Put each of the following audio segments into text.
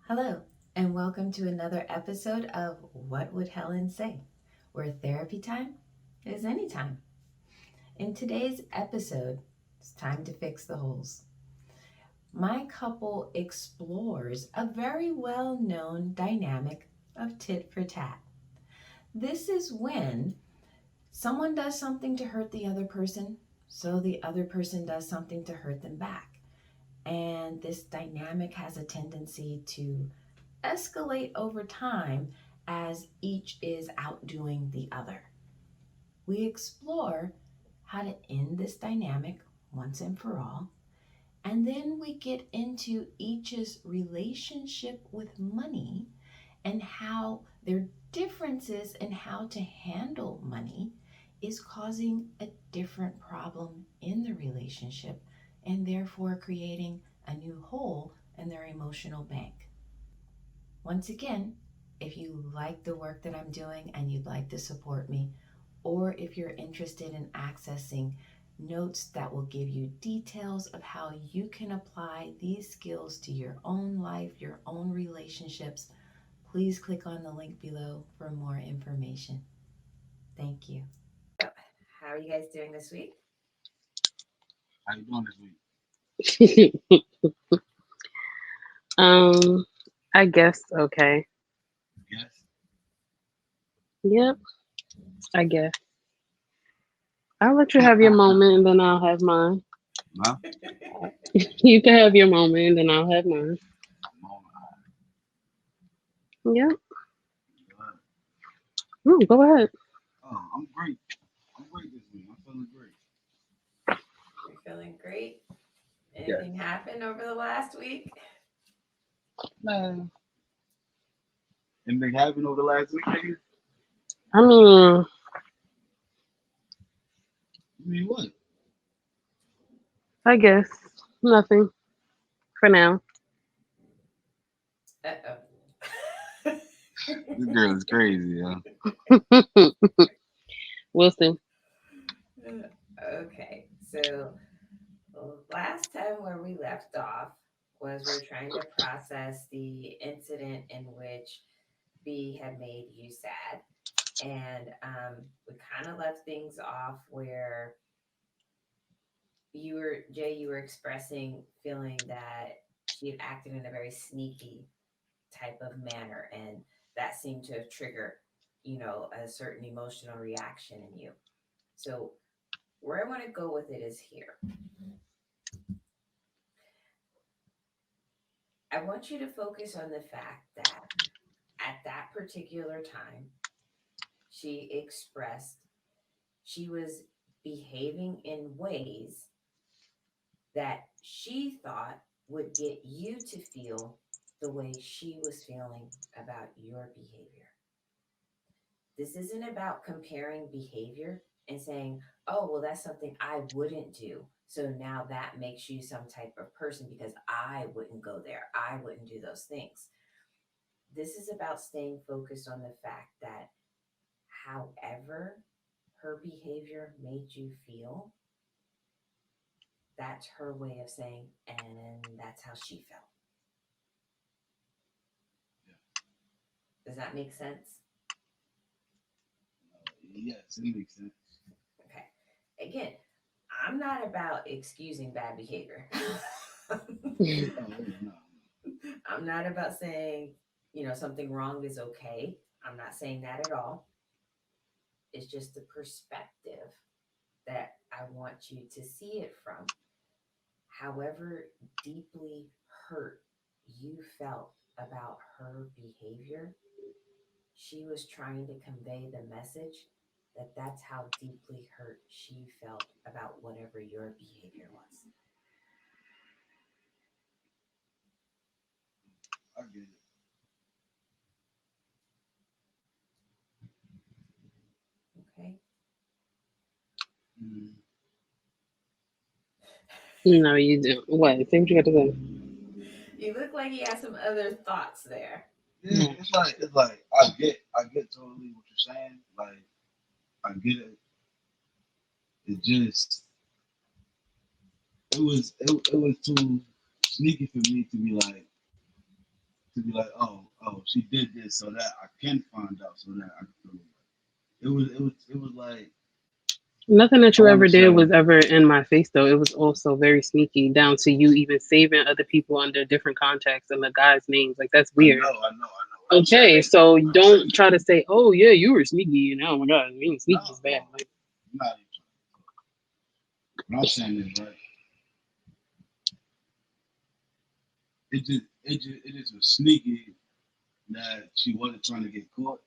Hello, and welcome to another episode of What Would Helen Say, where therapy time is anytime. In today's episode, it's time to fix the holes. My couple explores a very well known dynamic of tit for tat. This is when someone does something to hurt the other person, so the other person does something to hurt them back. And this dynamic has a tendency to escalate over time as each is outdoing the other. We explore how to end this dynamic once and for all, and then we get into each's relationship with money and how their differences in how to handle money is causing a different problem in the relationship and therefore creating a new hole in their emotional bank. Once again, if you like the work that I'm doing and you'd like to support me, or if you're interested in accessing notes that will give you details of how you can apply these skills to your own life, your own relationships, please click on the link below for more information. Thank you. So, how are you guys doing this week? How you doing this week? um, I guess okay. Yes. Yep, I guess. I'll let you have your moment and then I'll have mine. No. You can have your moment and then I'll have mine. Yep. Good. Go ahead. I'm great. I'm great this week. I'm feeling great. You're feeling great. Yes. Anything happened over the last week? Man. Anything happened over the last week, nigga? I mean, You mean what? I guess nothing for now. Uh-oh. This girl is crazy, yo. We'll see. Okay, so last time where we left off was we're trying to process the incident in which B had made you sad. And we kind of left things off where you were expressing feeling that she had acted in a very sneaky type of manner. And that seemed to have triggered, a certain emotional reaction in you. So where I want to go with it is here. I want you to focus on the fact that at that particular time, she expressed she was behaving in ways that she thought would get you to feel the way she was feeling about your behavior. This isn't about comparing behavior and saying, oh, well, that's something I wouldn't do. So now that makes you some type of person because I wouldn't go there. I wouldn't do those things. This is about staying focused on the fact that however her behavior made you feel, that's her way of saying, and that's how she felt. Does that make sense? Yes, it makes sense. Okay. Again, I'm not about excusing bad behavior. Oh, yeah, no. I'm not about saying, something wrong is okay. I'm not saying that at all. It's just the perspective that I want you to see it from. However deeply hurt you felt about her behavior, she was trying to convey the message that that's how deeply hurt she felt about whatever your behavior was. I get it. Okay. Mm. No, you do. What? Say what you got to say. You look like you had some other thoughts there. Yeah, it's like I get totally what you're saying. Like I get it. It just it was too sneaky for me to be like to be like, oh, she did this so that I can find out, so that I can feel it. It was like Nothing that I you want ever to did say was ever in my face, though. It was also very sneaky, down to you even saving other people under different contexts and the guys' names. Like, that's I weird. know, I know, I know. I'm Okay, saying, so I'm saying, don't try to say, "Oh yeah, you were sneaky," and oh my god, being no, sneaky is bad. no, Like, not even. What I'm saying is right. It just was sneaky that she wasn't trying to get caught.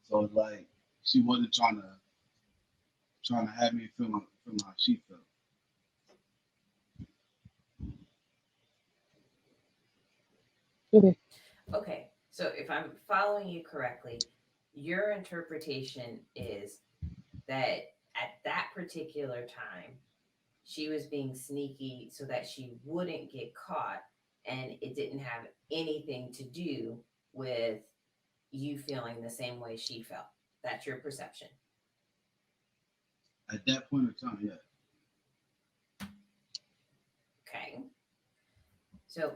So it's like she wasn't trying to have me feel how she felt. okay, Okay, so if I'm following you correctly, your interpretation is that at that particular time, she was being sneaky so that she wouldn't get caught, and it didn't have anything to do with you feeling the same way she felt. That's your perception. At that point in time, yeah. Okay. So,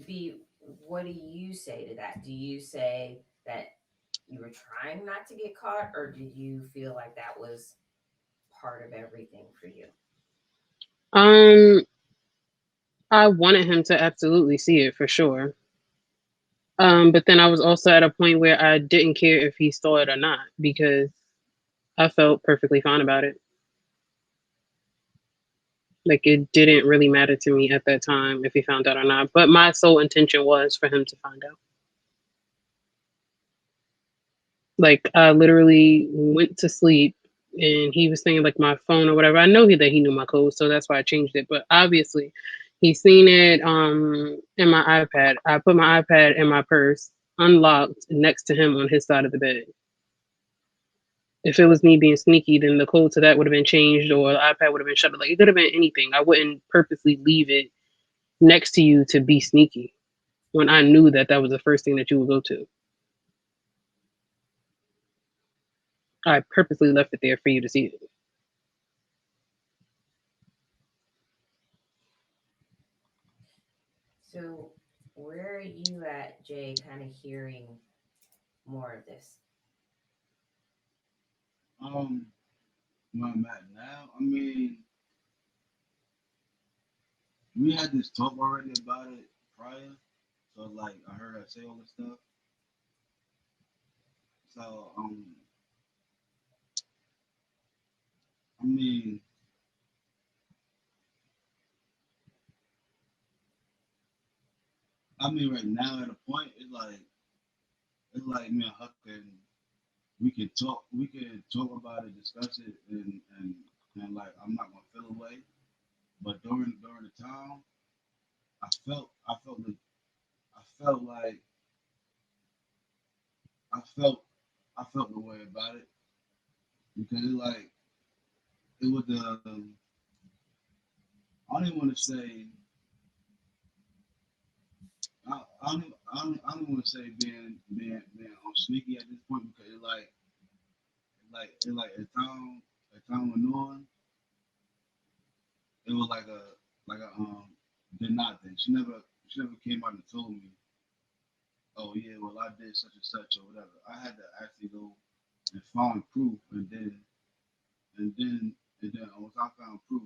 B, what do you say to that? Do you say that you were trying not to get caught, or did you feel like that was part of everything for you? um, I wanted him to absolutely see it for sure. But then I was also at a point where I didn't care if he saw it or not because I felt perfectly fine about it. Like it didn't really matter to me at that time if he found out or not. But my sole intention was for him to find out. Like I literally went to sleep and he was saying like my phone or whatever. I know that he knew my code, so that's why I changed it. But obviously he's seen it in my iPad. I put my iPad in my purse, unlocked next to him on his side of the bed. If it was me being sneaky, then the code to that would have been changed or the iPad would have been shut. Like it could have been anything. I wouldn't purposely leave it next to you to be sneaky when I knew that that was the first thing that you would go to. I purposely left it there for you to see it. So, where are you at, Jay, kind of hearing more of this? Um, where I'm at now, I mean, we had this talk already about it prior. So like I heard her say all this stuff. So I mean, right now at a point, it's like me and Huck and we can talk about it, discuss it, and like I'm not gonna feel away. But during the time, I felt like I felt like I felt I felt the way about it because it was I don't even want to say I don't want to say being on sneaky at this point because it like as time went on, it was like a did not thing. She never came out and told me, oh yeah, well I did such and such or whatever. I had to actually go and find proof, and then once I found proof,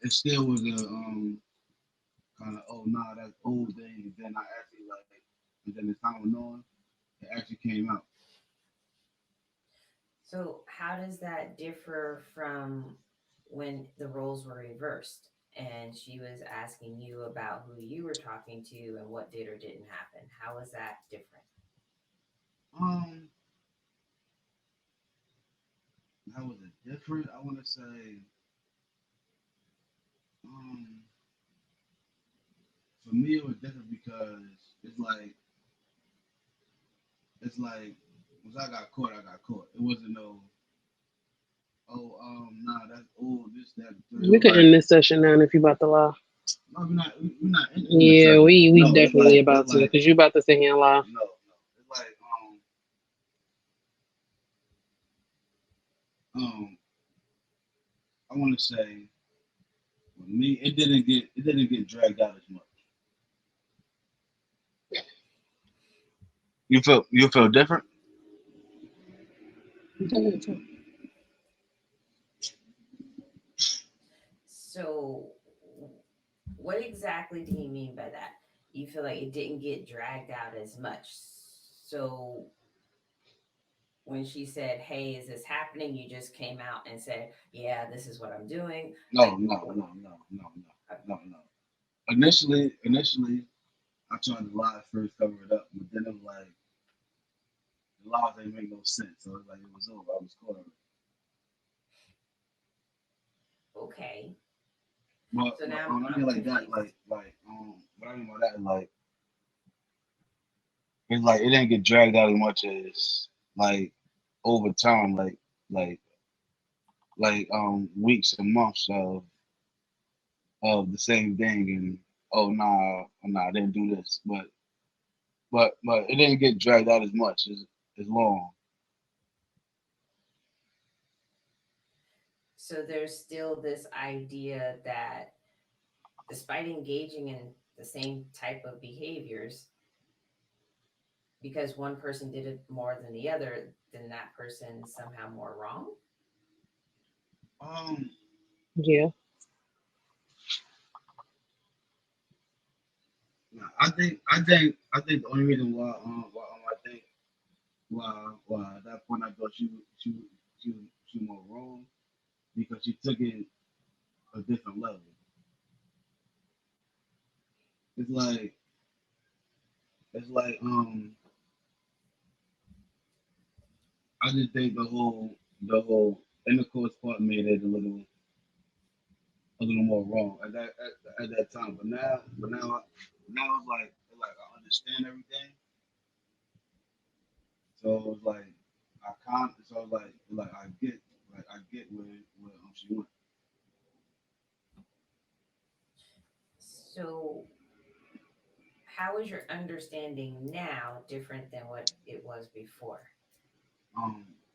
it still was a kind of oh nah that's old thing. And then I actually and then as time went on, it actually came out. So, how does that differ from when the roles were reversed and she was asking you about who you were talking to and what did or didn't happen? How is that different? Um, how was it different? I want to say um for me it was different because it's like it's like once I got caught, I got caught. It wasn't no oh nah that's old this that it We was could like end this session now if you about to lie. no we're not in the Yeah, session. we No, definitely about it's to like because you about to sit here and lie. no it's like um I want to say with me it didn't get dragged out as much. You feel different? So, what exactly do you mean by that? You feel like it didn't get dragged out as much. So, when she said, "Hey, is this happening?" You just came out and said, "Yeah, this is what I'm doing." No, Like, no, no, no, no, no, no, no. Initially, I tried to lie first, cover it up, but then it was like the lies didn't make no sense. So it was like it was over. I was caught already. okay. But, So but now I I'm mean like that, confused. what I mean by that is like it's like it didn't get dragged out as much as like over time, like weeks and months of the same thing, and oh nah, I didn't do this, but it didn't get dragged out as much as long. So there's still this idea that despite engaging in the same type of behaviors, because one person did it more than the other, then that person somehow more wrong. Um, Yeah. nah, I think the only reason why I think why at that point I thought she was more wrong because she took it a different level. It's like it's like I just think the whole intercourse part made it a little more wrong at that time. But now it's like I understand everything. So it's like I can't. So it's like I get where she went. So how is your understanding now different than what it was before?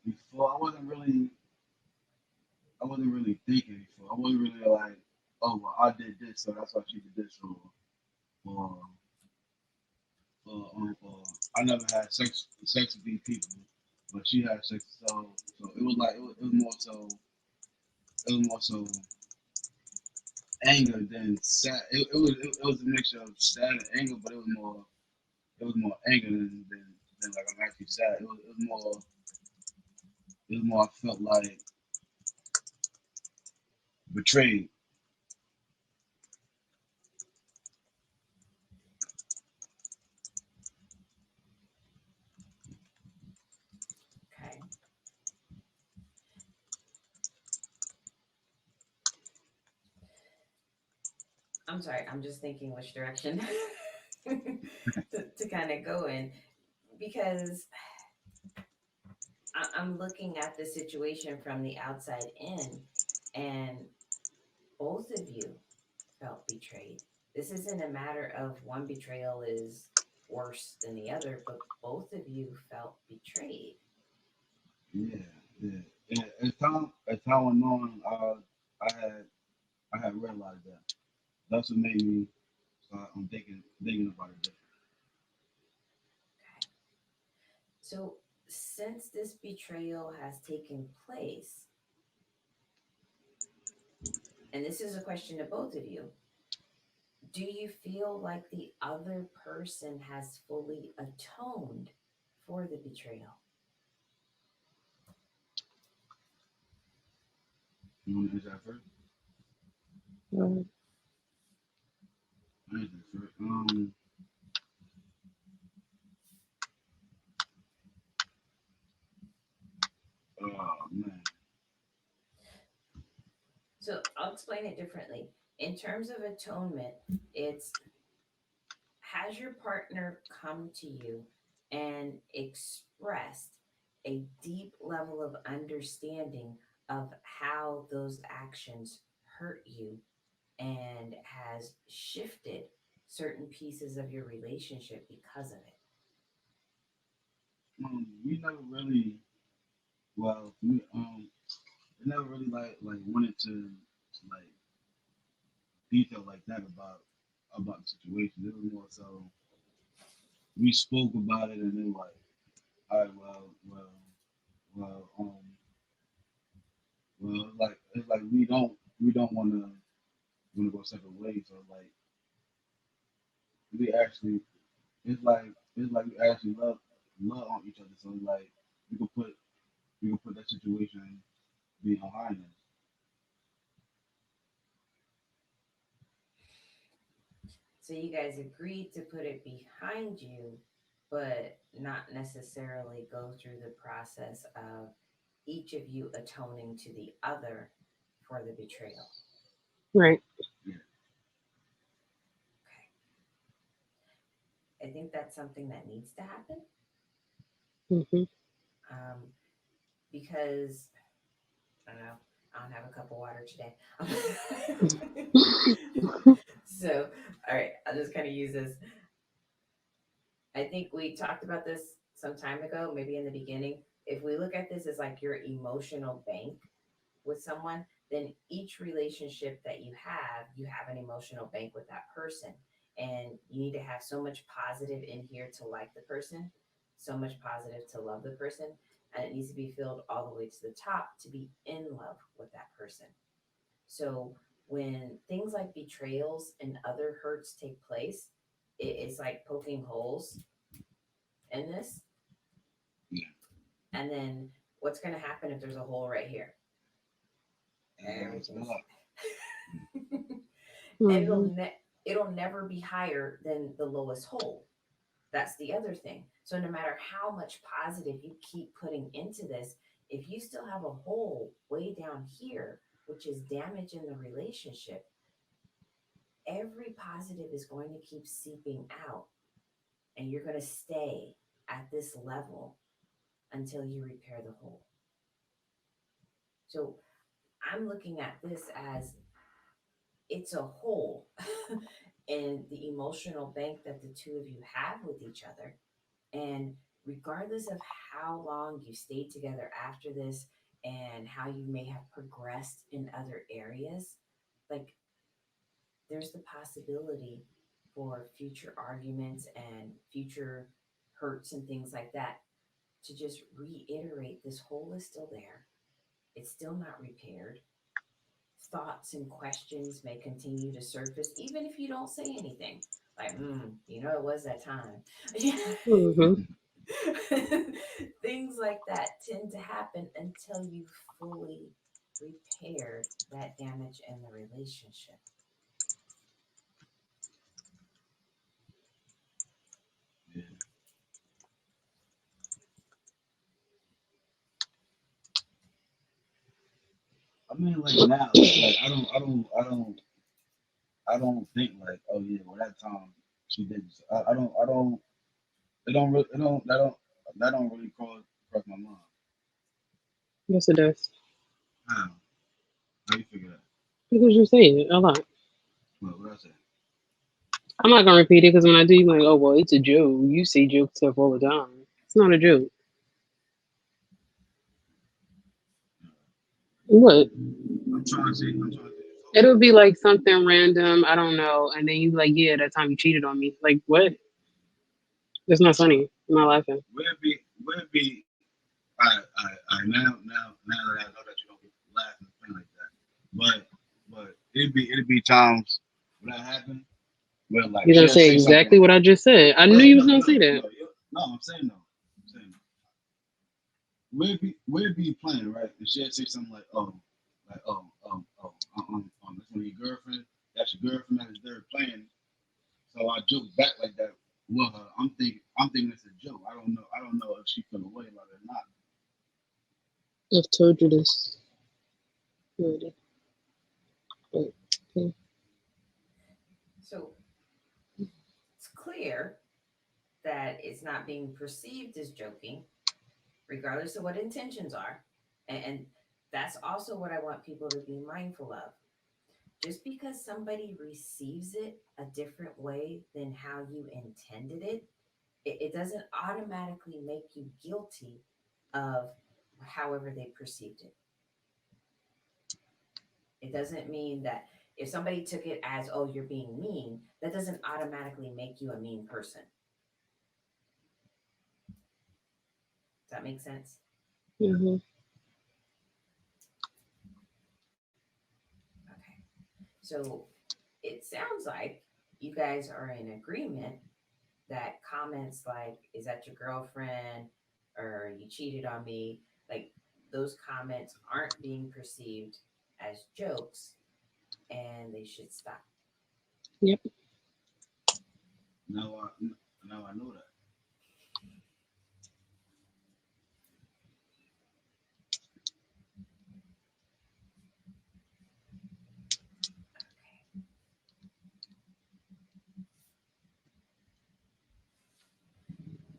Before I wasn't really thinking before. I wasn't really like, oh well, I did this, so that's why she did this, or or I never had sex with these people, but she had sex. So it was like it was more so anger than sad. It was a mixture of sad and anger, but it was more anger than like I'm actually sad. It was more I felt like betrayed. Okay. I'm sorry, I'm just thinking which direction to kind of go in because I'm looking at the situation from the outside in, and both of you felt betrayed. This isn't a matter of one betrayal is worse than the other, but both of you felt betrayed. Yeah, yeah. And as time went on, I had I had realized that. That's what made me start thinking about it different. Okay. So, since this betrayal has taken place, and this is a question to both of you, do you feel like the other person has fully atoned for the betrayal? You want to answer that first? Mm. I answer that first. Oh man. So, I'll explain it differently. In terms of atonement, it's has your partner come to you and expressed a deep level of understanding of how those actions hurt you and has shifted certain pieces of your relationship because of it? We never really. Well, for me, I never really like wanted to like detail like that about the situation. It was more so we spoke about it, and then like, all right, well, it's like we don't want to go separate ways. So like we actually it's like we actually love on each other. So like we could put we could put that situation behind us. So you guys agreed to put it behind you, but not necessarily go through the process of each of you atoning to the other for the betrayal. Right. Yeah, Okay. I think that's something that needs to happen, Hmm. um, because I don't know. I don't have a cup of water today. So, all right, I'll just kind of use this. I think we talked about this some time ago, maybe in the beginning. If we look at this as like your emotional bank with someone, then each relationship that you have an emotional bank with that person. And you need to have so much positive in here to like the person, so much positive to love the person. And it needs to be filled all the way to the top to be in love with that person. So when things like betrayals and other hurts take place, it's like poking holes in this. yeah. And then what's going to happen if there's a hole right here? It's Everything's not. and Hmm. it'll never be higher than the lowest hole. That's the other thing. So no matter how much positive you keep putting into this, if you still have a hole way down here, which is damage in the relationship, every positive is going to keep seeping out, and you're going to stay at this level until you repair the hole. So I'm looking at this as it's a hole in the emotional bank that the two of you have with each other. And regardless of how long you stayed together after this and how you may have progressed in other areas, like there's the possibility for future arguments and future hurts and things like that to just reiterate this hole is still there. It's still not repaired. Thoughts and questions may continue to surface, even if you don't say anything. Like, it was that time. Hmm. Things like that tend to happen until you fully repaired that damage in the relationship. Yeah. I mean, like now, like I don't think like, oh yeah, well that time she did this. I don't. It don't really cross my mind. Yes, it does. How? How you figure that? Because you're saying it a lot. What I say? I'm not gonna repeat it because when I do, you're like, oh well, it's a joke. You say joke stuff all the time. It's not a joke. What? I'm trying to see. I'm trying to see. It'll be like something random. I don't know, and then you like, yeah, that time you cheated on me. Like what? It's not funny. I'm not laughing. Where it be? I now that I know that you don't get laugh and thing like that, but it'd be times when that happen where like You're gonna she'll say say something. exactly what I just said. I knew Well, you was no, gonna no, say that. no, no. I'm saying no. I'm saying no. We'd be playing right, and she'll say something like, that's one of your girlfriend. That's your girlfriend that is there playing. So I joke back like that with her. I'm thinking it's a joke. I don't know if she feel away about it or not. I've told you this already. But, okay. So it's clear that it's not being perceived as joking, regardless of what intentions are. And that's also what I want people to be mindful of. Just because somebody receives it a different way than how you intended it, it doesn't automatically make you guilty of however they perceived it. It doesn't mean that if somebody took it as, oh, you're being mean, that doesn't automatically make you a mean person. that make sense? Mm-hmm. Okay. So it sounds like you guys are in agreement that comments like, is that your girlfriend? Or you cheated on me? Like those comments aren't being perceived as jokes and they should stop. Yep. Now I know that.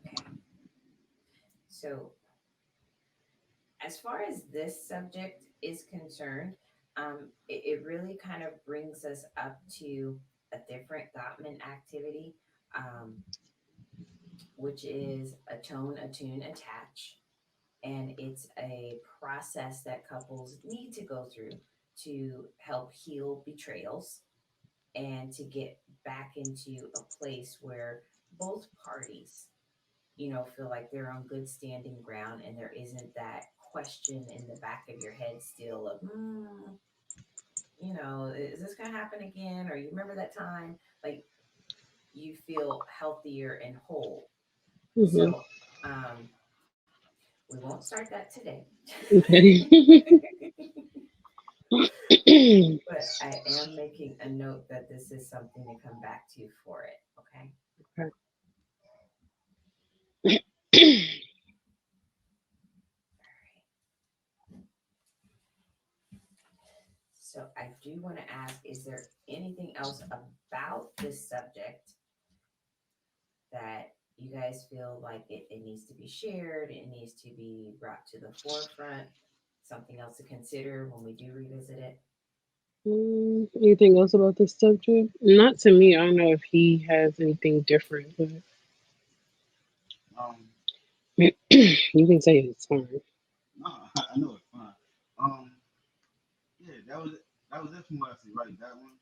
Okay. So as far as this subject is concerned, it really kind of brings us up to a different Gottman activity, um, which is atone, attune, attach. And it's a process that couples need to go through to help heal betrayals and to get back into a place where both parties, feel like they're on good standing ground and there isn't that question in the back of your head still of, is this going to happen again? Or you remember that time? Like you feel healthier and whole. Mm-hmm. So, we won't start that today. Okay. But I am making a note that this is something to come back to for it. Okay. So I do want to ask, is there anything else about this subject that you guys feel like it needs to be shared, it needs to be brought to the forefront, something else to consider when we do revisit it? Anything else about this subject? Not to me. I don't know if he has anything different, but Um, you can say it's fine. no, I know it's fine. Um, yeah, that was it from last week, right? That one.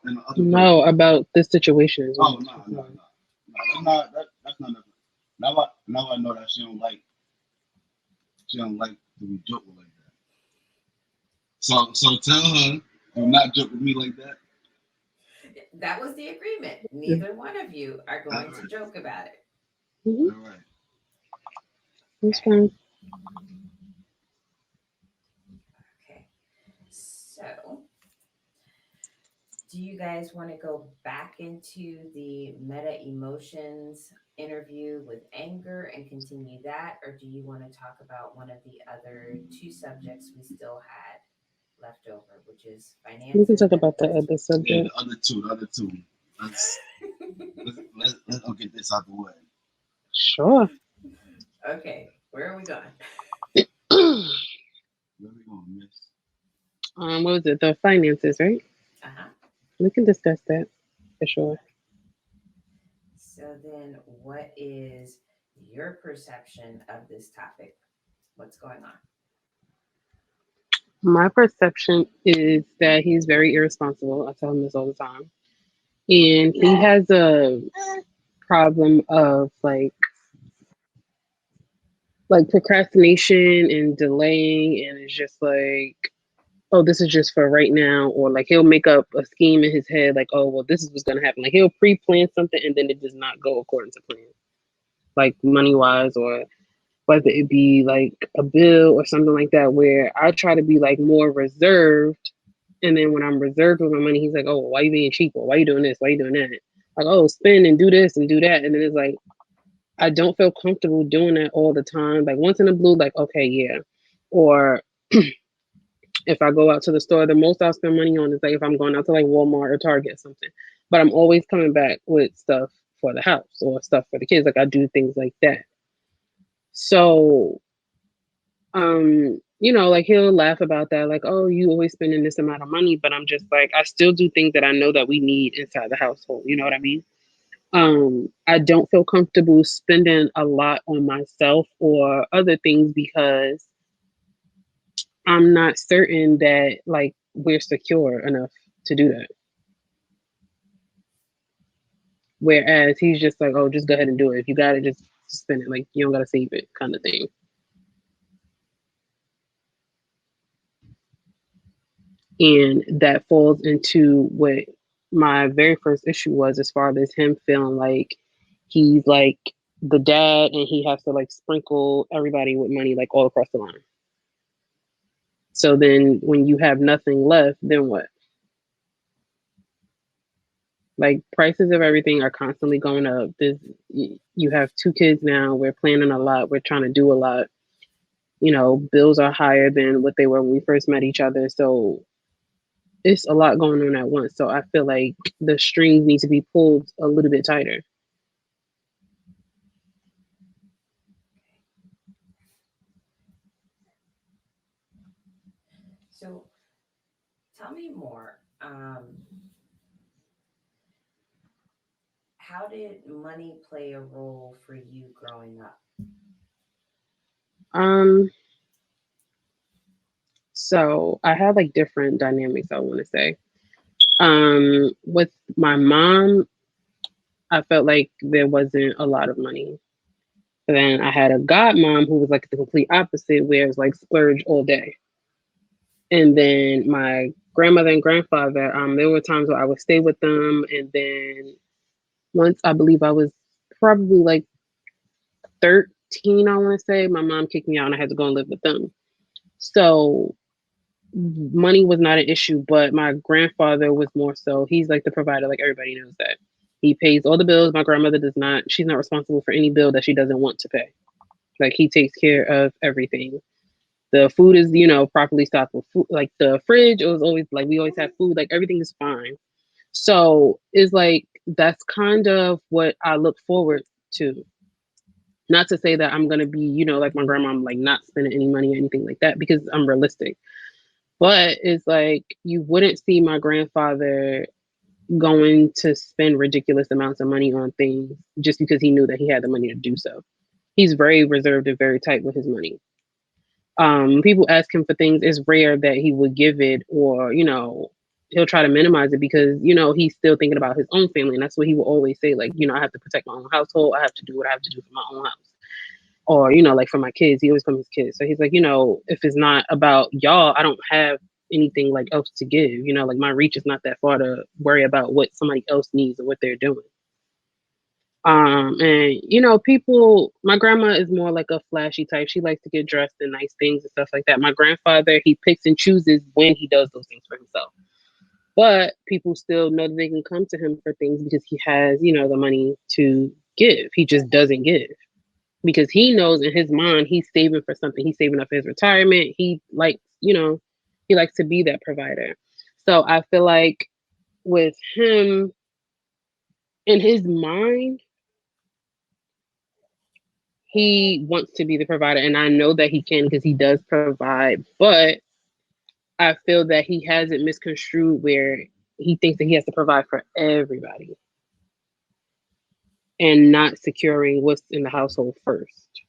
And the other person. No, about this situation is what Oh, I'm no, talking no, no, about. no. That's not nothing. Now I know that she don't like to be joked with like that. So tell her do not joke with me like that. That was the agreement. Mm-hmm. Neither one of you are All going to right, joke about it. all right. It's Okay. fine. Okay. So, do you guys want to go back into the meta emotions interview with anger and continue that? Or do you want to talk about one of the other two subjects we still had left over, which is We can finances talk and about the question? other Yeah, subject. the other two. Let's let's go get this out the way. Sure. Okay, where are we going? Where we gonna miss? What was it? The finances, right? Uh huh. We can discuss that for sure. So, then what is your perception of this topic? What's going on? My perception is that he's very irresponsible. I tell him this all the time. And he has a problem of like procrastination and delaying, and it's just like, oh, this is just for right now, or like he'll make up a scheme in his head like, oh, well, this is what's going to happen. Like he'll pre-plan something and then it does not go according to plan, like money wise, or whether it be like a bill or something like that, where I try to be like more reserved. And then when I'm reserved with my money, he's like, oh, why you being cheap? Or why you doing this? Why you doing that? Like, oh, spend and do this and do that. And then it's like, I don't feel comfortable doing that all the time. Like once in a blue, like, okay, yeah. Or if I go out to the store, the most I'll spend money on is like if I'm going out to like Walmart or Target or something. But I'm always coming back with stuff for the house or stuff for the kids. Like I do things like that. So like he'll laugh about that, like, oh, you always spending this amount of money, but I'm just like, I still do things that I know that we need inside the household. You know what I mean? I don't feel comfortable spending a lot on myself or other things because I'm not certain that like we're secure enough to do that. Whereas he's just like, oh, just go ahead and do it. If you got it, just to spend it. Like you don't gotta save it, kind of thing. And that falls into what my very first issue was, as far as him feeling like he's like the dad and he has to like sprinkle everybody with money like all across the line. So then when you have nothing left, then what? Like prices of everything are constantly going up. You have two kids now. We're planning a lot. We're trying to do a lot. Bills are higher than what they were when we first met each other. So it's a lot going on at once. So I feel like the strings need to be pulled a little bit tighter. So tell me more. How did money play a role for you growing up? Um, so I had like different dynamics, I want to say. With my mom, I felt like there wasn't a lot of money. But then I had a godmom who was like the complete opposite, where it's like splurge all day. And then my grandmother and grandfather, there were times where I would stay with them. And then once I believe I was probably like 13, I want to say, my mom kicked me out and I had to go and live with them. So money was not an issue, but my grandfather was more so. He's like the provider, like everybody knows that. He pays all the bills. My grandmother does not. She's not responsible for any bill that she doesn't want to pay. Like he takes care of everything. The food is, properly stocked with food. Like the fridge, it was always like we always have food. Like everything is fine. So it's like that's kind of what I look forward to. Not to say that I'm gonna be, like my grandma, I'm like not spending any money or anything like that because I'm realistic. But it's like you wouldn't see my grandfather going to spend ridiculous amounts of money on things just because he knew that he had the money to do so. He's very reserved and very tight with his money. People ask him for things, it's rare that he would give it, or he'll try to minimize it because he's still thinking about his own family, and that's what he will always say, like, I have to protect my own household, I have to do what I have to do for my own house, or like for my kids, he always comes his kids. So he's like, if it's not about y'all, I don't have anything like else to give. Like my reach is not that far to worry about what somebody else needs or what they're doing. And people, my grandma is more like a flashy type. She likes to get dressed in nice things and stuff like that. My grandfather, he picks and chooses when he does those things for himself. But people still know that they can come to him for things because he has, the money to give. He just doesn't give because he knows in his mind he's saving for something. He's saving up for his retirement. He likes to be that provider. So I feel like with him in his mind, he wants to be the provider, and I know that he can because he does provide, but I feel that he has it misconstrued where he thinks that he has to provide for everybody and not securing what's in the household first.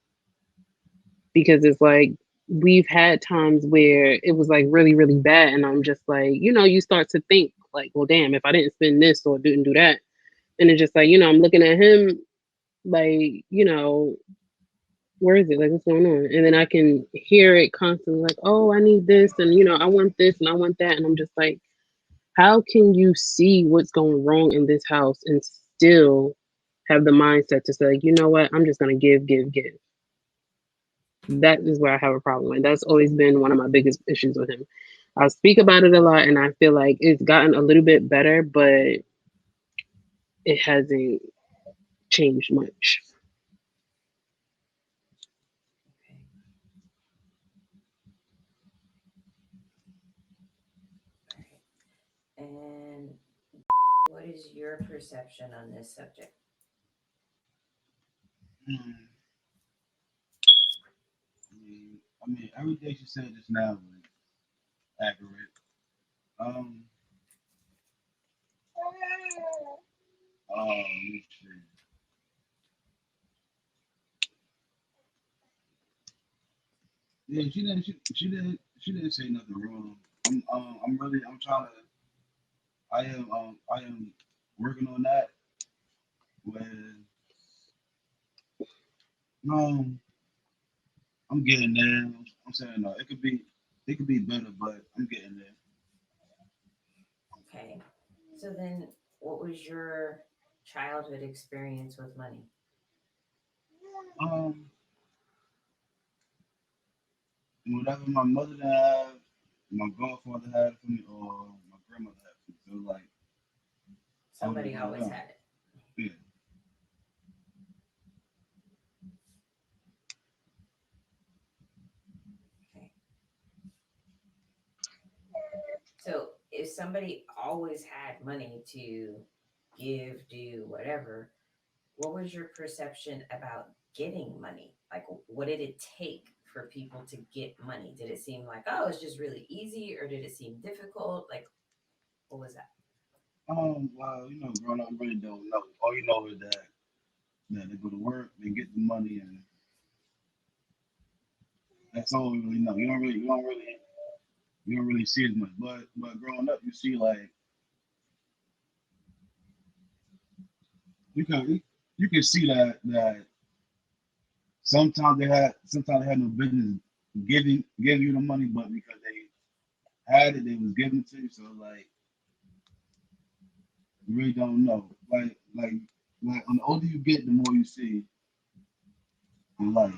Because it's like we've had times where it was like really, really bad, and I'm just like, you start to think like, well, damn, if I didn't spend this or didn't do that, and it's just like, I'm looking at him like, where is it? Like, what's going on? And then I can hear it constantly, like, oh, I need this, and I want this, and I want that, and I'm just like, how can you see what's going wrong in this house and still have the mindset to say, like, you know what? I'm just gonna give, give, give. That is where I have a problem, and that's always been one of my biggest issues with him. I speak about it a lot, and I feel like it's gotten a little bit better, but it hasn't changed much. Okay. And what is your perception on this subject? Hmm. Everything she said just now was accurate. Um, let me see. Yeah, she didn't say nothing wrong. I'm trying to. I am working on that. When Um, I'm getting there. I'm saying no. It could be better, but I'm getting there. Okay. So then, what was your childhood experience with money? Um, whatever my mother had, my godfather had for me, or my grandmother had for me. So like I was Somebody one of always them. had it. Yeah. Okay. So if somebody always had money to give, do whatever, what was your perception about getting money? Like, what did it take for people to get money? Did it seem like, oh, it's just really easy, or did it seem difficult? Like, what was that? Well, growing up, you really don't know. All you know is that they go to work, they get the money, and that's all we really know. You don't really see as much. But growing up, you see like you can you can see that sometimes they had no business giving you the money, but because they had it, they was giving it to you. So like you really don't know. Like on the older you get, the more you see in life.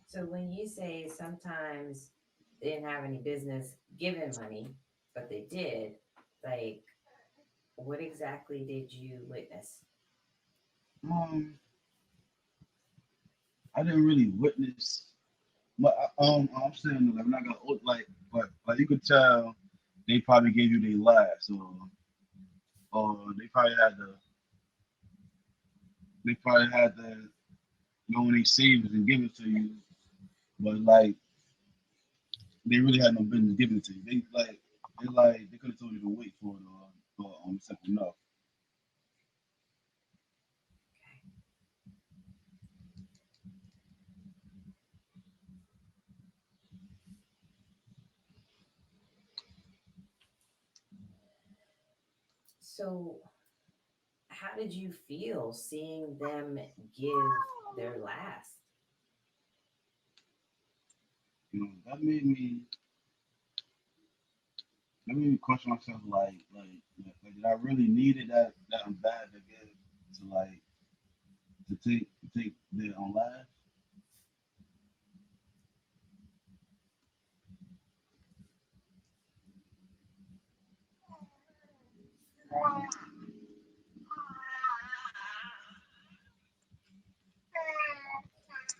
So when you say sometimes they didn't have any business giving money, but they did, like, what exactly did you witness? Um, I didn't really witness. But I'm saying like when I got old, like you could tell they probably gave you their last, or they probably had to go in their savings and give it to you. But like they really had no business giving it to you. They could have told you to wait for it or something else. So how did you feel seeing them give their last? That made me question myself like did I really need it that bad to give to like to take their own life?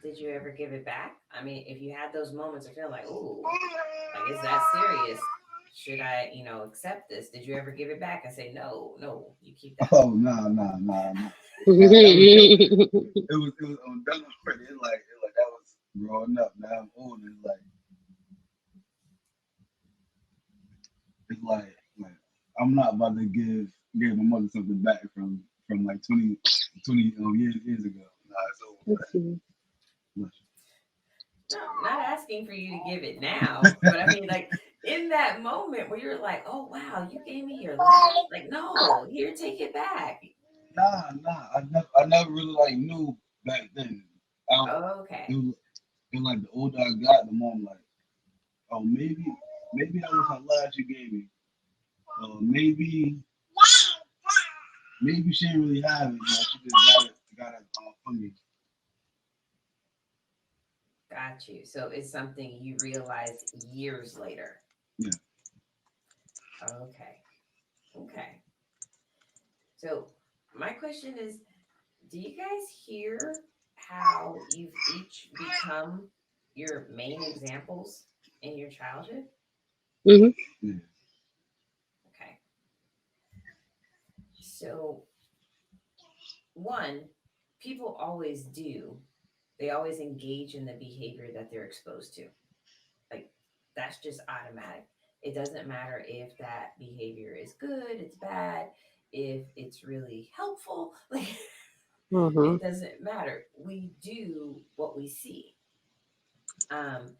Did you ever give it back? I mean, if you had those moments of feeling like, ooh, like, is that serious? Should I, accept this? Did you ever give it back and say, no, no, you keep that? Oh nah. It was done already. It like that was growing up. Now I'm old. It's like I'm not about to give my mother something back from like 20 years ago. Nah, it's over with Let's see. that. No, not asking for you to give it now, but I mean, like, in that moment where you're like, oh, wow, you gave me your last. Like, no, here, take it back. Nah. I never really like knew back then. I, it Okay. was it was like the older I got, the more I'm like, oh maybe that was her last you gave me. Maybe she didn't really have it. She just got it from me. Got you. So it's something you realized years later. Yeah. Okay. Okay. So my question is, do you guys hear how you've each become your main examples in your childhood? Hmm. Yeah. Okay. So, one, people always do, they always engage in the behavior that they're exposed to. Like, that's just automatic. It doesn't matter if that behavior is good, it's bad, if it's really helpful. Like, Hmm. it doesn't matter. We do what we see. Um,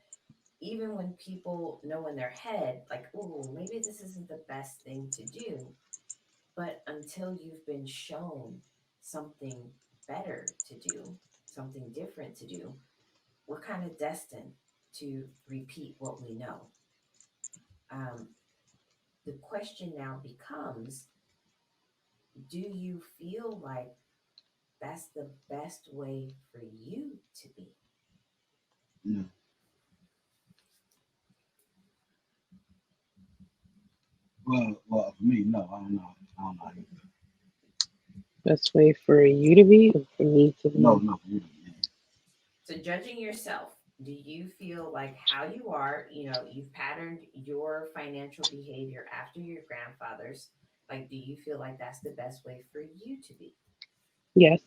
even when people know in their head, like, oh, maybe this isn't the best thing to do, but until you've been shown something better to do, something different to do, we're kind of destined to repeat what we know. Um, the question now becomes, do you feel like that's the best way for you to be? Yeah. Well, for me, no, I don't know. I don't know. Best way for you to be or for me to No, be? no, for you. Yeah. So, judging yourself, do you feel like how you are, you've patterned your financial behavior after your grandfather's? Like, do you feel like that's the best way for you to be? Yes.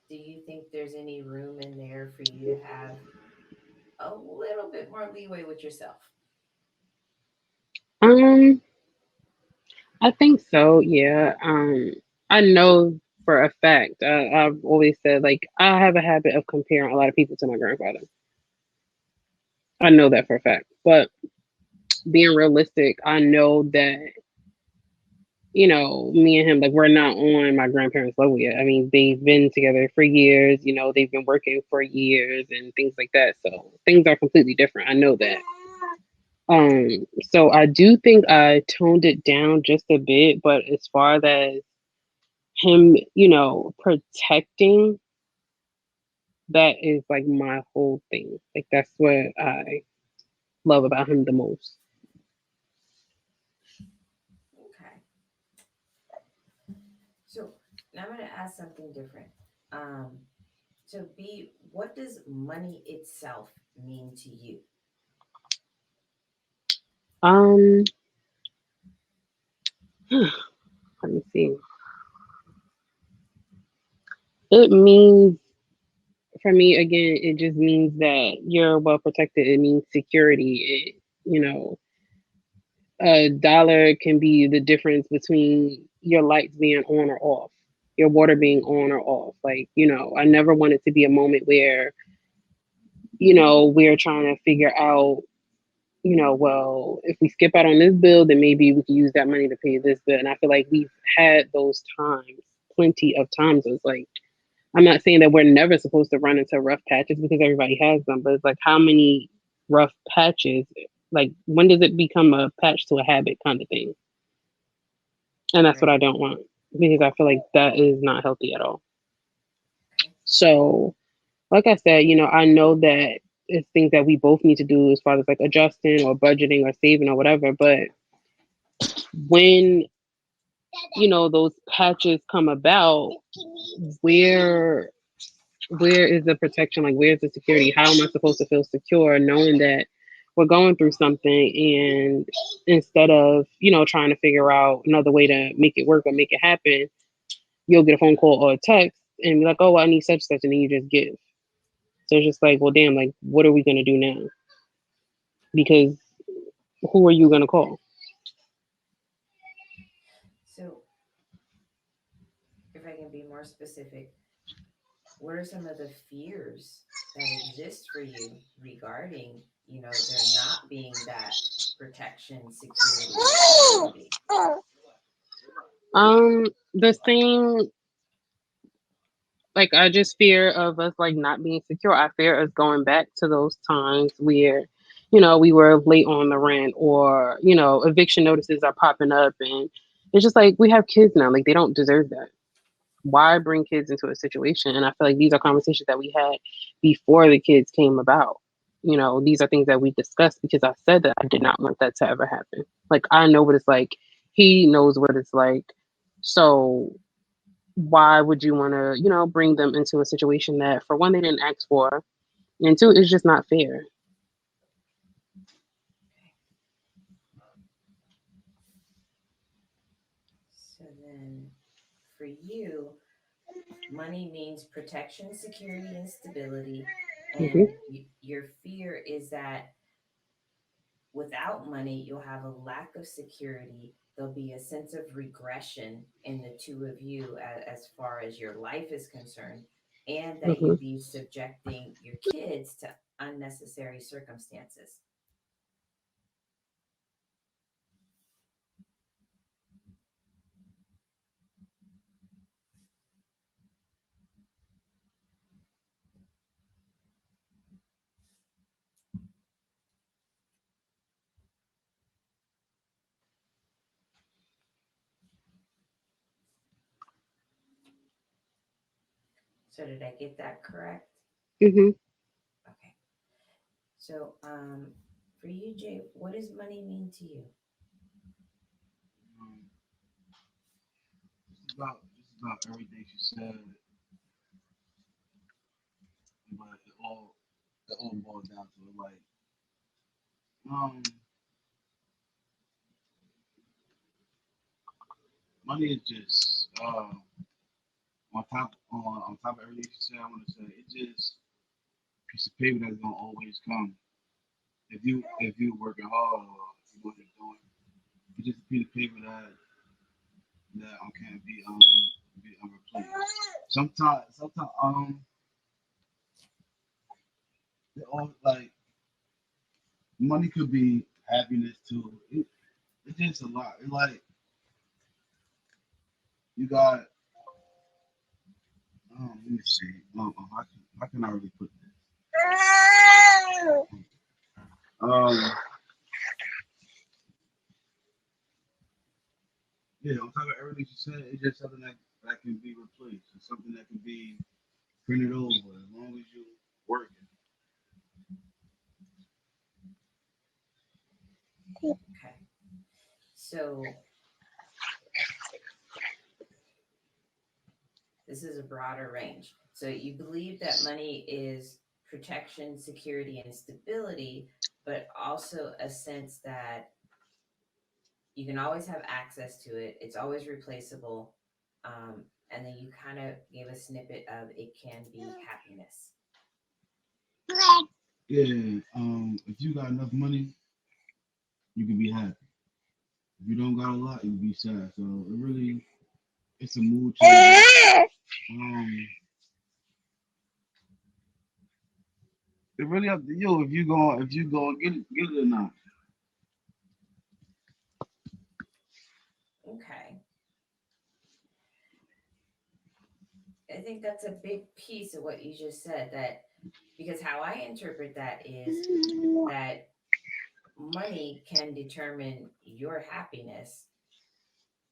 Do you think there's any room in there for you to have a little bit more leeway with yourself? Um, I think so. Yeah. I know for a fact. I've always said like I have a habit of comparing a lot of people to my grandfather. I know that for a fact. But being realistic, I know that me and him, like, we're not on my grandparents' level yet. I mean, they've been together for years, they've been working for years and things like that. So things are completely different. I know that. So I do think I toned it down just a bit, but as far as him, protecting, that is like my whole thing. Like that's what I love about him the most. Okay. So now I'm going to ask something different. Um, so, B, what does money itself mean to you? Um, let me see. It means for me again, it just means that you're well protected. It means security. A dollar can be the difference between your lights being on or off, your water being on or off. Like, I never want it to be a moment where, we're trying to figure out, well, if we skip out on this bill, then maybe we can use that money to pay this bill. And I feel like we've had those times, plenty of times. It's like, I'm not saying that we're never supposed to run into rough patches because everybody has them, but it's like how many rough patches, like when does it become a patch to a habit kind of thing? And that's what Right. I don't want because I feel like that is not healthy at all. Okay. So, like I said, I know that it's things that we both need to do as far as like adjusting or budgeting or saving or whatever. But when, those patches come about, where where is the protection? Like, where's the security? How am I supposed to feel secure knowing that we're going through something and instead of, trying to figure out another way to make it work or make it happen, you'll get a phone call or a text and be like, oh, well, I need such such, and then you just give. So it's just like, well, damn, like, what are we gonna do now? Because who are you gonna call? So, if I can be more specific, what are some of the fears that exist for you regarding, there not being that protection, security, and stability? The same. Like, I just fear of us like not being secure. I fear us going back to those times where, we were late on the rent or, eviction notices are popping up and it's just like we have kids now. Like they don't deserve that. Why bring kids into a situation? And I feel like these are conversations that we had before the kids came about. These are things that we discussed because I said that I did not want that to ever happen. Like I know what it's like. He knows what it's like. So why would you want to, bring them into a situation that for one they didn't ask for, and two it's just not fair. Okay. So then for you, money means protection, security, and stability. Hmm. And your fear is that without money, you'll have a lack of security there'll be a sense of regression in the two of you as far as your life is concerned, and that Hmm. you'd be subjecting your kids to unnecessary circumstances. So, did I get that correct? Hmm. Okay. So, for you, Jay, what does money mean to you? Um, just about everything she said, but it all boils down to it. Like, um, money is just on top of everything she said. I want to say it's just a piece of paper that's gonna always come if you working hard or if you what you're doing. It's just a piece of paper that can't be replaced. Sometimes they all like money could be happiness too. It's just a lot. It's like you got let me see. How can I really put this? Um, yeah, on top of everything you said, it's just something that can be replaced. It's something that can be printed over as long as you working. Okay. So, this is a broader range. So, you believe that money is protection, security, and stability, but also a sense that you can always have access to it, it's always replaceable. And then you kind of gave a snippet of it can be happiness. Yeah. If you got enough money, you can be happy. If you don't got a lot, you can be sad. So it's a mood changer. It's really up to you if you go get it or not. Okay. I think that's a big piece of what you just said, that because how I interpret that is that money can determine your happiness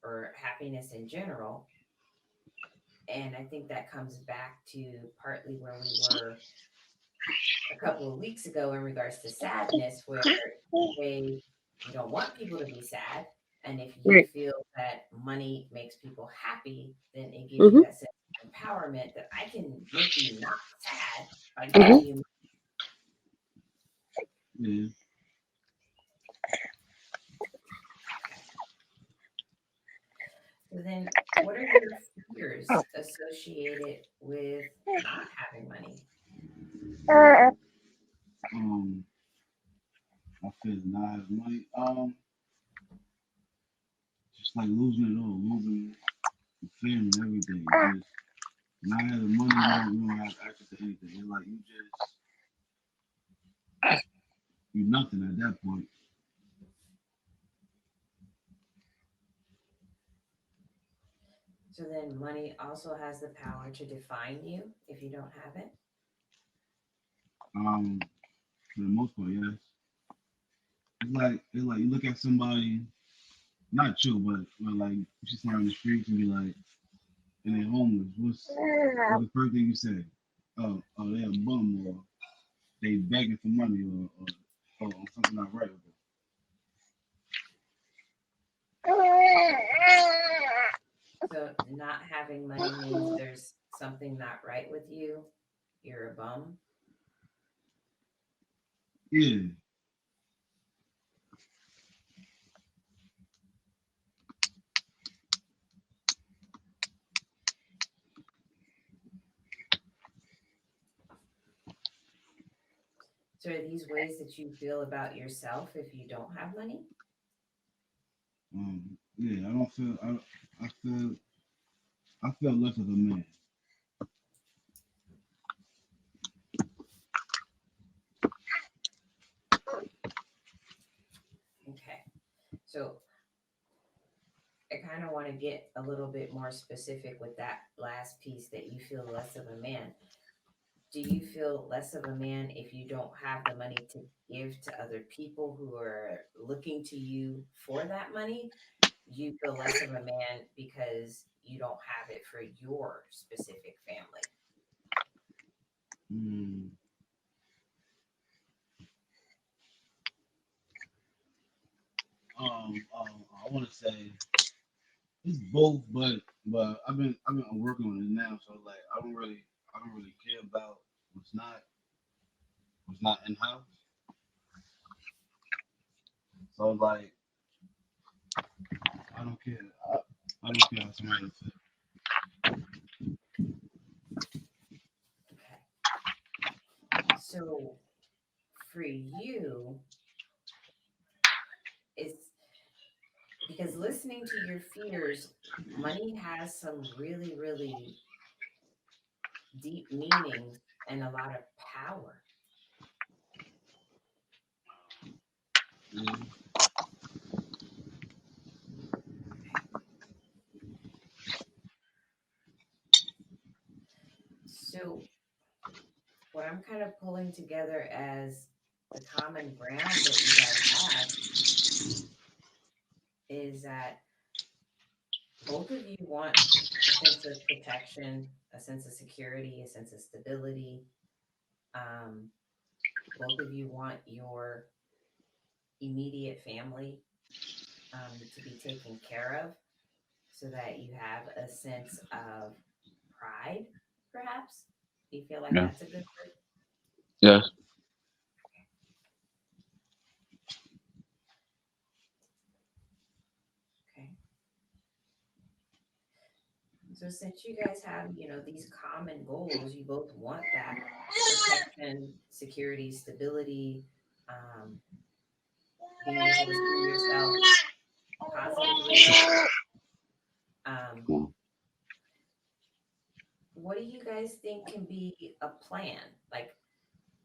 or happiness in general. And I think that comes back to partly where we were a couple of weeks ago in regards to sadness, where they you don't want people to be sad. And if you Right. feel that money makes people happy, then it gives you Hmm. that sense of empowerment that I can make you not sad by giving Hmm. you. Yeah. Okay. So then, what are your fears associated with not having money? Um, I feel not having money. Just like losing it all, losing the family, everything. Just not having money, you don't have access to anything. It's like you nothing at that point. So then, money also has the power to define you if you don't have it. Um, for the most part, yes. It's like you look at somebody, not you, but like you see somebody on the streets and be like, and they're homeless. What's the first thing you say? Oh, they're a bum, or they begging for money, or something not right with them. So, not having money means there's something not right with you. You're a bum. Yeah. So, are these ways that you feel about yourself if you don't have money? Yeah, Yeah, I don't feel. I feel. I feel less of a man. Okay. So I kind of want to get a little bit more specific with that last piece that you feel less of a man. Do you feel less of a man if you don't have the money to give to other people who are looking to you for that money? Do you feel less of a man because you don't have it for your specific family? Mm, I want to say it's both, but I've been working on it now, so like I don't really care about what's not what's not in house. So like I don't care. I don't care how somebody feels. Okay. So for you, it's because listening to your fears, money has some really, really deep meanings and a lot of power. Mm, Okay. So, what I'm kind of pulling together as the common ground that you guys have is that both of you want a sense of protection, a sense of security, a sense of stability. Um, Both of you want your immediate family to be taken care of so that you have a sense of pride, perhaps. Do you feel like yeah. that's a good word? Yes. Okay. So since you guys have, these common goals, you both want that protection, security, stability, um, being able to see yourself positively. Um, Mm. what do you guys think can be a plan? Like,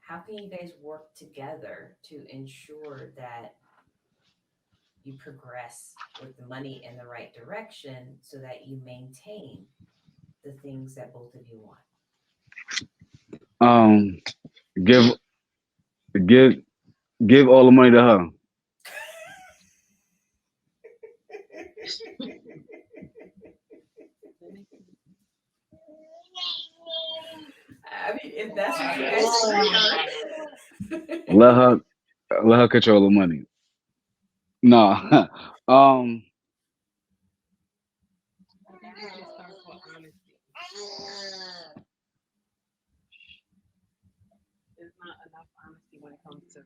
how can you guys work together to ensure that you progress with the money in the right direction so that you maintain the things that both of you want? Um, give give give all the money to her. I mean, if that's what you guys agree on. Let her let her control the money. No. um. I think it just starts with honesty. There's not enough honesty when it comes to the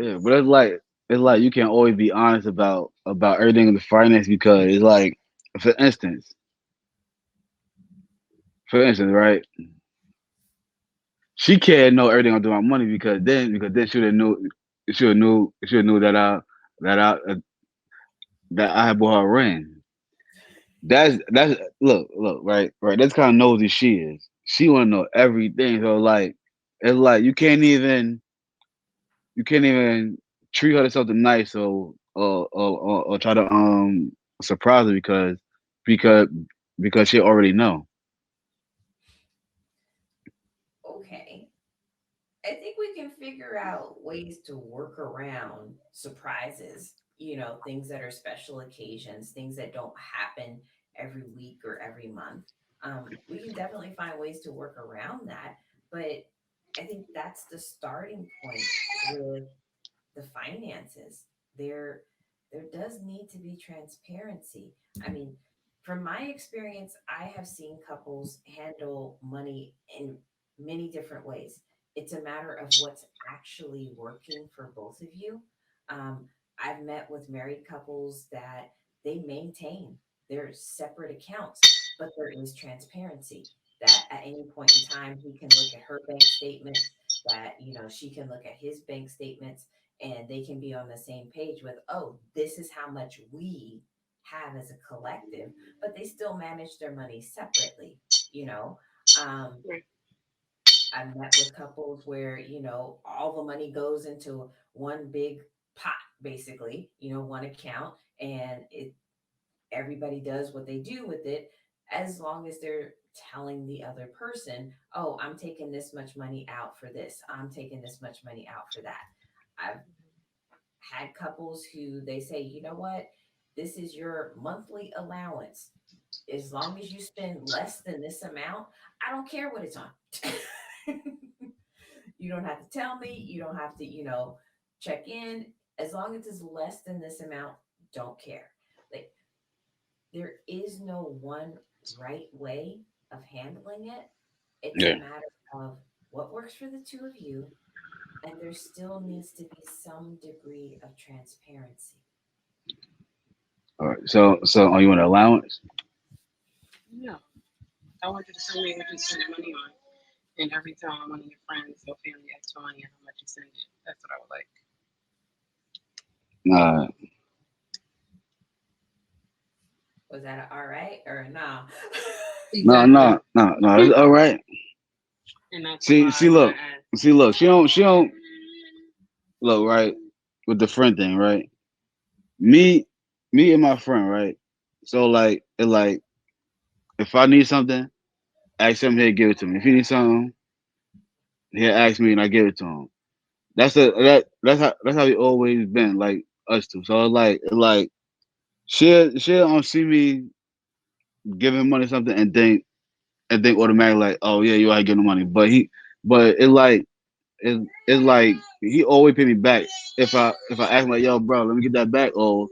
Yeah, finances. but it's like you can't always be honest about everything in the finance because it's like for instance, right? She can't know everything I'm doing my money because then she would have knew that I that I had bought her a ring. That's look right. That's kind of nosy she is. She want to know everything. So like it's like you can't even treat her to something nice or try to surprise her because because she already know. Okay. I think we can figure out ways to work around surprises, things that are special occasions, things that don't happen every week or every month. We can definitely find ways to work around that. But I think that's the starting point with the finances. There does need to be transparency. I mean, from my experience, I have seen couples handle money in many different ways. It's a matter of what's actually working for both of you. um, I've met with married couples that they maintain their separate accounts, but there is transparency that at any point in time he can look at her bank statements, that she can look at his bank statements, and they can be on the same page with, oh, this is how much we have as a collective, but they still manage their money separately. You know, um, Right. I've met with couples where, all the money goes into one big pot, basically, one account, and everybody does what they do with it as long as they're telling the other person, oh, I'm taking this much money out for this, I'm taking this much money out for that. I've had couples who they say, you know what, this is your monthly allowance. As long as you spend less than this amount, I don't care what it's on. You don't have to tell me. You don't have to, check in. As long as it's less than this amount, don't care. Like, there is no one right way of handling it. It's a Yeah. matter of what works for the two of you, and there still needs to be some degree of transparency. All right. So are you an allowance? Yeah. I want you to tell me what you spend your money on. And every time one of your friends or family asks for money and how much you send it, that's what I would like. Nah. Was that an all right or a nah? No, Exactly. no, no, no. It's all right. And that's See, why when I look, ask, see, look. She don't look right with the friend thing, right? Me, me and my friend, right? So like, if I need something, ask him, he'll give it to me. If he needs something, he'll ask me, and I give it to him. That's how we always been, like us two. So she'll see me giving money something and think automatically like, oh yeah, you are getting money. But it's like he always pay me back if I ask him like, yo, bro, let me get that back, or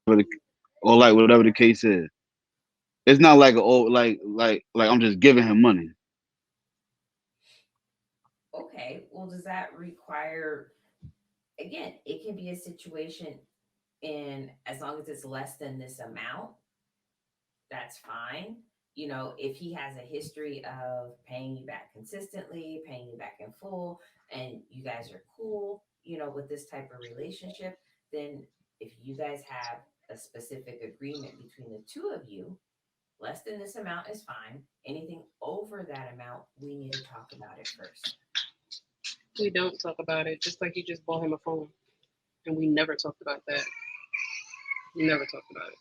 the, or like whatever the case is. It's not like like I'm just giving him money. Okay, well, does that require, again, it can be a situation in as long as it's less than this amount, that's fine. If he has a history of paying you back consistently, paying you back in full, and you guys are cool, with this type of relationship, then if you guys have a specific agreement between the two of you, less than this amount is fine. Anything over that amount, we need to talk about it first. we don't talk about it, just like you just bought him a phone. And we never talked about that. We never talked about it.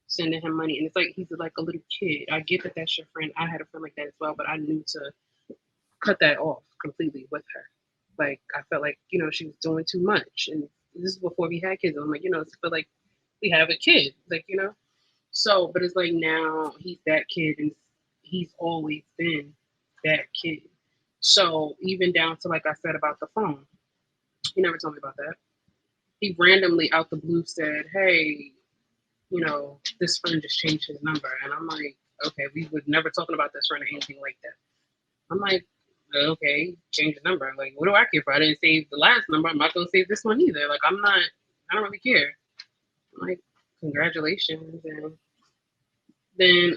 Sending him money. And it's like he's like a little kid. I get that that's your friend. I had a friend like that as well, but I knew to cut that off completely with her. Like, I felt like, she was doing too much. And this is before we had kids. I'm like, I feel like we have a kid. Like. So, but it's like now he's that kid and he's always been that kid. So even down to like I said about the phone, he never told me about that. He randomly out the blue said, "Hey, this friend just changed his number," and I'm like, "Okay, we were never talking about this friend or anything like that." I'm like, "Okay, change the number. Like, what do I care for? I didn't save the last number. I'm not gonna save this one either. Like, I'm not. I don't really care." I'm like, "Congratulations," and then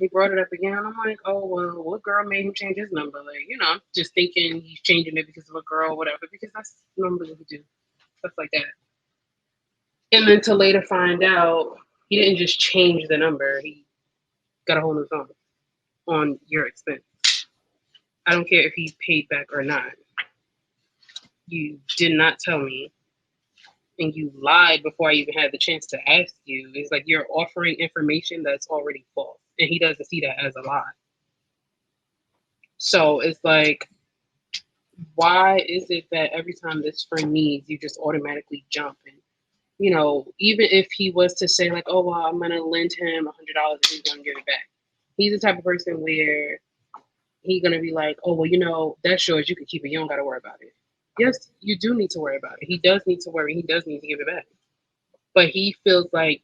he brought it up again. I'm like, oh well, what girl made him change his number? Like, I'm just thinking he's changing it because of a girl or whatever, because that's normally what we do, stuff like that. And then to later find out he didn't just change the number, he got a whole new phone on your expense. I don't care if he paid back or not. You did not tell me, and you lied before I even had the chance to ask you. It's like you're offering information that's already false, and he doesn't see that as a lie. So it's like, why is it that every time this friend needs, you just automatically jump? And even if he was to say like, oh well, I'm gonna lend him $100 and he's gonna give it back, he's the type of person where he's gonna be like, oh well, that's yours, you can keep it, you don't gotta worry about it. Yes, you do need to worry about it. He does need to worry. He does need to give it back. But he feels like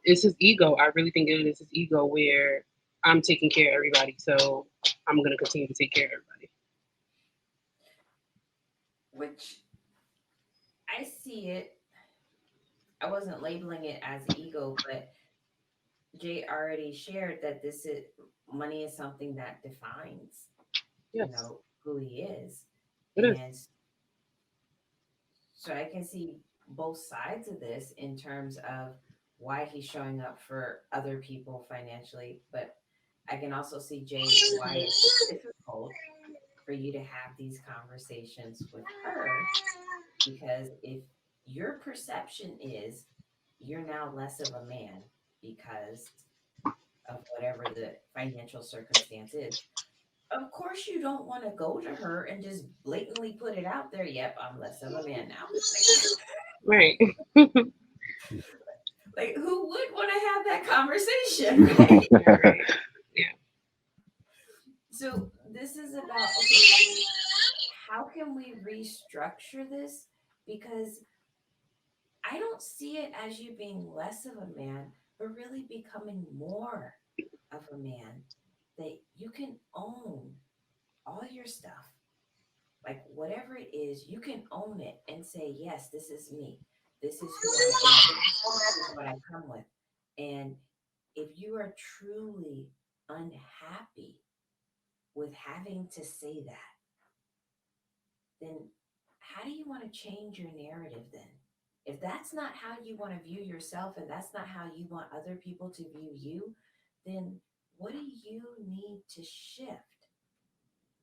it's his ego. I really think it is his ego where I'm taking care of everybody, so I'm gonna continue to take care of everybody. Which I see it, I wasn't labeling it as ego, but Jay already shared that this is money is something that defines, Yes, who he is. it is. And so I can see. both sides of this in terms of why he's showing up for other people financially, but I can also see, Jay, why it's difficult for you to have these conversations with her, because if your perception is you're now less of a man because of whatever the financial circumstance is, of course you don't want to go to her and just blatantly put it out there. Yep, I'm less of a man now. Right. Like, who would want to have that conversation, right? Right. Yeah. So this is about, okay, how can we restructure this? Because I don't see it as you being less of a man, but really becoming more of a man, that you can own all your stuff. Like whatever it is, you can own it and say, yes, this is me. This is who I am. This is what I come with. And if you are truly unhappy with having to say that, then how do you want to change your narrative then? If that's not how you want to view yourself and that's not how you want other people to view you, then what do you need to shift?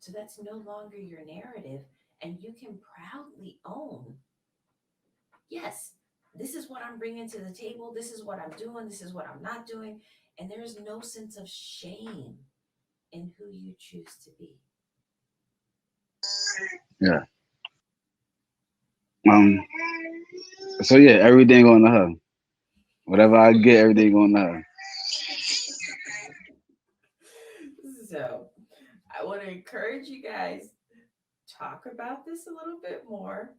So that's no longer your narrative, and you can proudly own, yes, this is what I'm bringing to the table. This is what I'm doing. This is what I'm not doing. And there is no sense of shame in who you choose to be. Yeah. Um. So yeah, everything going to her. Whatever I get, everything going to her. So I want to encourage you guys, talk about this a little bit more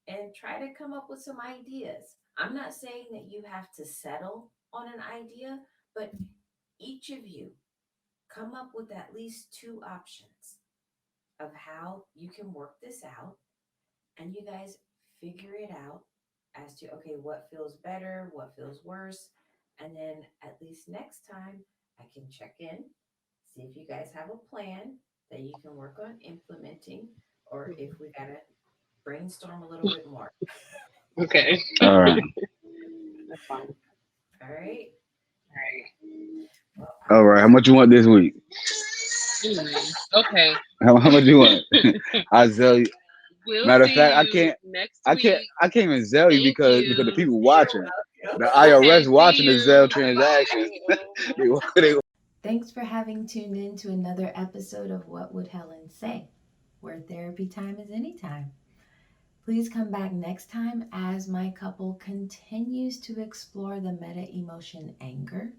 and try to come up with some ideas. I'm not saying that you have to settle on an idea, but each of you come up with at least two options of how you can work this out, and you guys figure it out as to, okay, what feels better, what feels worse, and then at least next time I can check in, see if you guys have a plan that you can work on implementing, or if we got to brainstorm a little bit more. Okay. All right. That's fine. All right. Right. Well, All I'm right. How just much you want this week? Okay. How much you want? I sell you. We'll Matter of see fact, you next I can't, week. I can't even sell you Thank because the you. people watching, you're the welcome. Okay. IRS See watching the Zelle you. transaction. Bye. They Thanks for having tuned in to another episode of What Would Helen Say, where therapy time is anytime. Please come back next time as my couple continues to explore the meta emotion anger.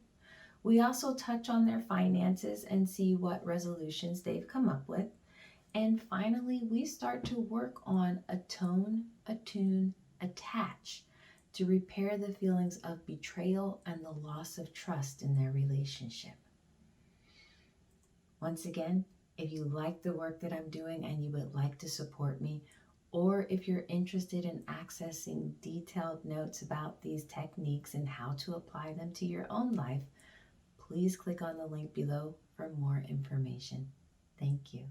We also touch on their finances and see what resolutions they've come up with. And finally, we start to work on atone, attune, attach to repair the feelings of betrayal and the loss of trust in their relationship. Once again, if you like the work that I'm doing and you would like to support me, or if you're interested in accessing detailed notes about these techniques and how to apply them to your own life, please click on the link below for more information. Thank you.